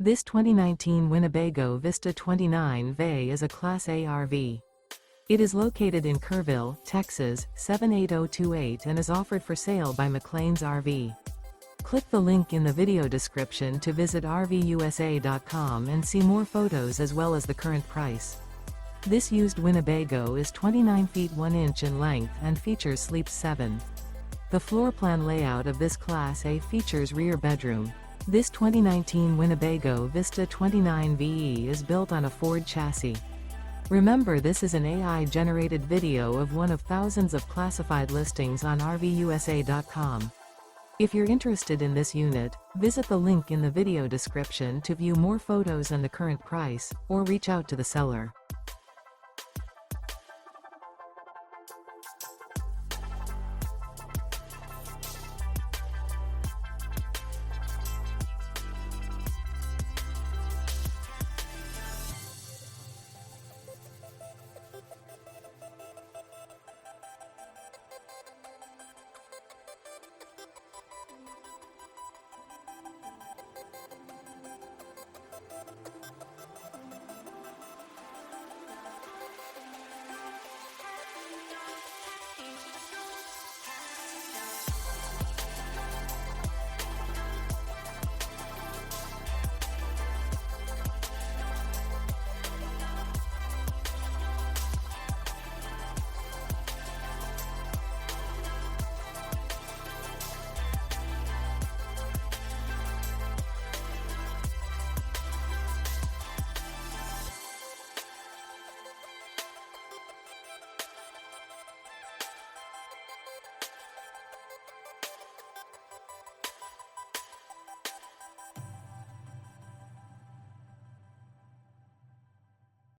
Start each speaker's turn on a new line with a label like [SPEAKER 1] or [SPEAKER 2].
[SPEAKER 1] This 2019 Winnebago Vista 29VE is a Class A RV. It is located in Kerrville, Texas, 78028 and is offered for sale by McClains RV. Click the link in the video description to visit RVUSA.com and see more photos as well as the current price. This used Winnebago is 29 feet 1 inch in length and features sleeps 7. The floor plan layout of this Class A features rear bedroom. This 2019 Winnebago Vista 29VE is built on a Ford chassis. Remember, this is an AI-generated video of one of thousands of classified listings on RVUSA.com. If you're interested in this unit, visit the link in the video description to view more photos and the current price, or reach out to the seller.